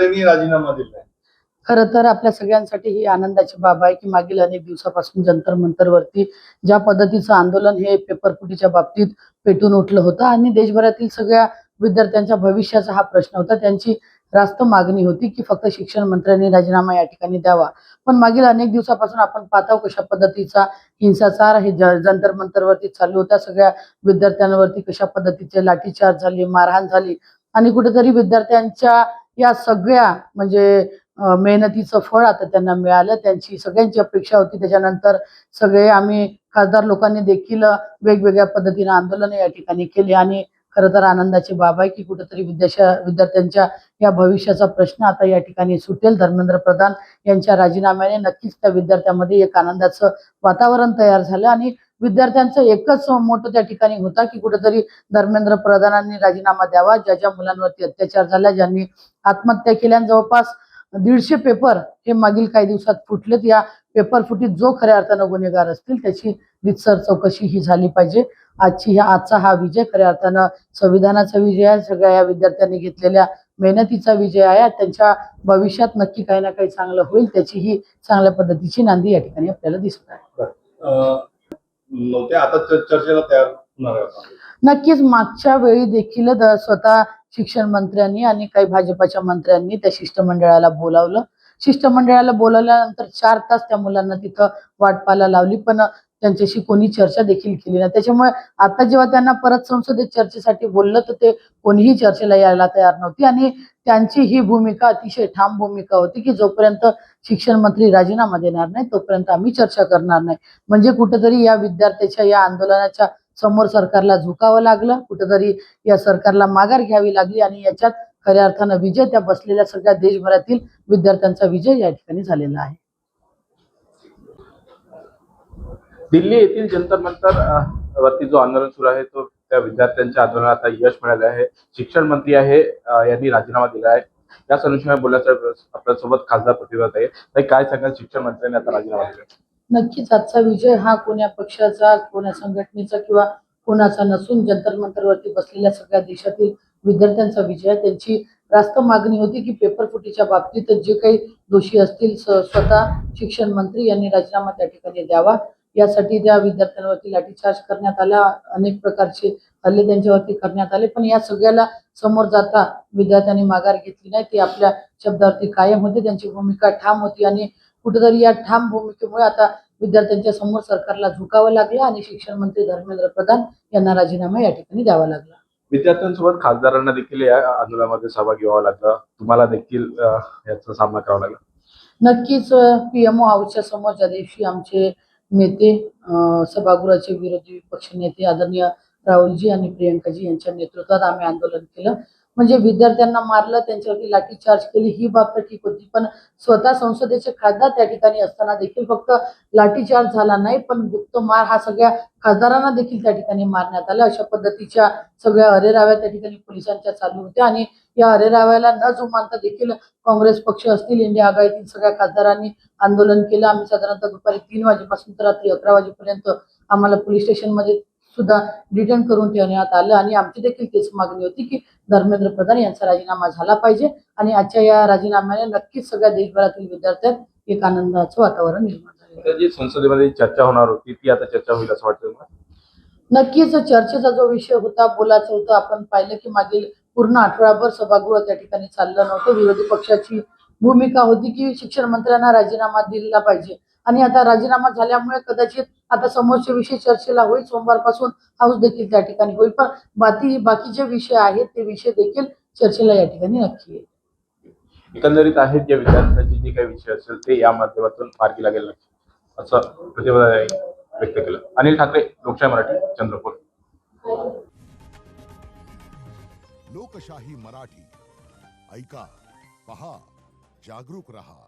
त्यांनी राजीनामा दिलाय. खरं तर आपल्या सगळ्यांसाठी ही आनंदाची बाब आहे की मागील अनेक दिवसापासून जंतर मंतरवरती ज्या पद्धतीचं आंदोलन हे पेपरफुटीच्या बाबतीत पेटून उठलं होतं आणि देशभरातील सगळ्या विद्यार्थ्यांच्या भविष्याचा हा प्रश्न होता. त्यांची रास्त मागणी होती की फक्त शिक्षण मंत्र्यांनी राजीनामा या ठिकाणी द्यावा. पण मागील अनेक दिवसापासून आपण पाहतो कशा पद्धतीचा हिंसाचार हे जंतर मंतरवरती चालू होता. सगळ्या विद्यार्थ्यांवरती कशा पद्धतीचे लाठीचार्ज झाली, मारहाण झाली आणि कुठेतरी विद्यार्थ्यांच्या या सगळ्या म्हणजे मेहनतीचं फळ आता त्यांना मिळालं. त्यांची सगळ्यांची अपेक्षा होती. त्याच्यानंतर सगळे आम्ही खासदार लोकांनी देखील वेगवेगळ्या पद्धतीने आंदोलन या ठिकाणी केले आणि खरं तर आनंदाची बाब आहे की कुठेतरी विद्यार्थ्यांच्या या भविष्याचा प्रश्न आता या ठिकाणी सुटेल. धर्मेंद्र प्रधान यांच्या राजीनाम्याने नक्कीच त्या विद्यार्थ्यांमध्ये एक आनंदाचं वातावरण तयार झालं आणि विद्यार्थ्यांचं एकच मोठं त्या ठिकाणी होता की कुठेतरी धर्मेंद्र प्रधानांनी राजीनामा द्यावा. ज्या मुलांवरती अत्याचार झाला, ज्यांनी आत्महत्या केल्या, जवळपास 150 पेपर हे मागील काही दिवसात फुटलेत. या पेपर फुटीत जो खऱ्या अर्थानं गुन्हेगार असतील त्याची रीतसर चौकशी ही झाली पाहिजे. आजचा हा विजय खऱ्या अर्थानं संविधानाचा विजय आहे. सगळ्या या विद्यार्थ्यांनी घेतलेल्या मेहनतीचा विजय आहे. त्यांच्या भविष्यात नक्की काही ना काही चांगलं होईल त्याची ही चांगल्या पद्धतीची नांदी या ठिकाणी आपल्याला दिसत आहे. आता चर्चेला तयार होणार आहे. नक्कीच मागच्या वेळी देखील स्वतः शिक्षण मंत्र्यांनी आणि काही भाजपाच्या मंत्र्यांनी त्या शिष्टमंडळाला बोलावलं. शिष्टमंडळाला बोलावल्यानंतर 4 तास त्या मुलांना तिथं वाट पाहायला लावली, पण त्यांच्याशी कोणी चर्चा देखील केली नाही. त्याच्यामुळे आता जेव्हा त्यांना परत संसदेत चर्चेसाठी बोललं तर ते कोणीही चर्चेला यायला तयार नव्हती आणि त्यांची ही भूमिका अतिशय ठाम भूमिका होती की जोपर्यंत शिक्षण मंत्री राजीनामा देणार नाही तोपर्यंत आम्ही चर्चा करणार नाही. म्हणजे कुठेतरी या विद्यार्थ्याच्या या आंदोलनाच्या समोर सरकारला झुकावं लागलं, कुठेतरी या सरकारला माघार घ्यावी लागली आणि याच्यात खऱ्या अर्थानं विजय त्या बसलेल्या सगळ्या देशभरातील विद्यार्थ्यांचा विजय या ठिकाणी झालेला आहे. दिल्ली येथील जंतर मंतर वरती जो आंदोलन सुरू आहे तो त्या विद्यार्थ्यांच्या आंदोलनात आता यश मिळाले आहे. शिक्षण मंत्री आहे यांनी राजीनामा दिला आहे. या अनुषंगाने बोलण्याचं आपल्यासोबत खासदार प्रतिभा आहे. काय सांगाल शिक्षण मंत्र्यांनी आता राजीनामा दिला? नक्कीच आजचा विजय हा कोण्या पक्षाचा, कोण्या संघटनेचा किंवा कोणाचा नसून जंतर मंतरवरती बसलेल्या सगळ्या देशातील विद्यार्थ्यांचा विजय. त्यांची रास्त मागणी होती की पेपरफुटीच्या बाबतीत जे काही दोषी असतील स्वतः शिक्षण मंत्री यांनी राजीनामा त्या ठिकाणी द्यावा. यासाठी त्या विद्यार्थ्यांवरती लाठीचार्ज करण्यात आला, अनेक प्रकारचे हल्ले त्यांच्यावरती करण्यात आले, पण या सगळ्याला समोर जाता विद्यार्थ्यांनी माघार घेतली नाही. ते आपल्या शब्दावरती कायम होते. त्यांची भूमिका ठाम होती आणि कुठेतरी या ठाम भूमिकेमुळे आता विद्यार्थ्यांच्या समोर सरकारला झुकावं लागलं आणि शिक्षण मंत्री धर्मेंद्र प्रधान यांना राजीनामा या ठिकाणी द्यावा लागला. विद्यार्थ्यांसोबत खासदारांना देखील या आंदोलनामध्ये सहभागी व्हावं लागलं. तुम्हाला देखील याचा सामना करावा लागला? नक्कीच पीएमओ हाऊसच्या समोर ज्या दिवशी आमचे नेते सभागृहाचे विरोधी पक्ष नेते आदरणीय राहुलजी आणि प्रियंकाजी यांच्या नेतृत्वात आम्ही आंदोलन केलं. म्हणजे विद्यार्थ्यांना मारलं, त्यांच्यावरती लाठीचार्ज केली ही बाब तर ठीक होती, पण स्वतः संसदेचे खासदार त्या ठिकाणी असताना देखील फक्त लाठीचार्ज झाला नाही, पण गुप्त मार हा सगळ्या खासदारांना देखील त्या ठिकाणी मारण्यात आला. अशा पद्धतीच्या सगळ्या अरेराव्या त्या ठिकाणी पोलिसांच्या चालू होत्या आणि या अरेराव्याला न जुमानता देखील काँग्रेस पक्ष असतील, इंडिया आघाडीतील सगळ्या खासदारांनी आंदोलन केलं. आम्ही साधारणतः दुपारी 3 वाजेपासून तर रात्री 11 वाजेपर्यंत आम्हाला पोलीस स्टेशनमध्ये सुद्धा डिटेन करून ठेवण्यात आलं आणि आमची देखील तेच मागणी होती की धर्मेंद्र प्रधान यांचा राजीनामा झाला पाहिजे आणि आजच्या या राजीनाम्याने नक्कीच सगळ्या देशभरातील विद्यार्थ्यांत एक आनंदाचं वातावरण निर्माण झालं. जी संसदेमध्ये चर्चा होणार होती ती आता चर्चा होईल असं वाटतं? नक्कीच चर्चेचा जो विषय होता, बोलायचं होतं, आपण पाहिलं की मागील पूर्ण आठवडाभर सभागृह त्या ठिकाणी चाललं नव्हतं. विरोधी पक्षाची भूमिका होती की शिक्षण मंत्र्यांना राजीनामा दिला पाहिजे आणि आता राजीनामा झाल्यामुळे कदाचित आता समोरचे विषय चर्चेला होईल. सोमवारपासून हाऊस देखील त्या ठिकाणी होईल, पण बाकीचे विषय आहेत ते विषय देखील चर्चेला या ठिकाणी नक्की येईल. एकंदरीत आहेत ज्या विद्यार्थ्यांचे जे काही विषय असेल ते या माध्यमातून मार्गी लागेल असं प्रतिभा व्यक्त केलं. अनिल ठाकरे, लोकशाही मराठी, चंद्रपूर. लोकशाही मराठी ऐका, पहा, जागरूक रहा.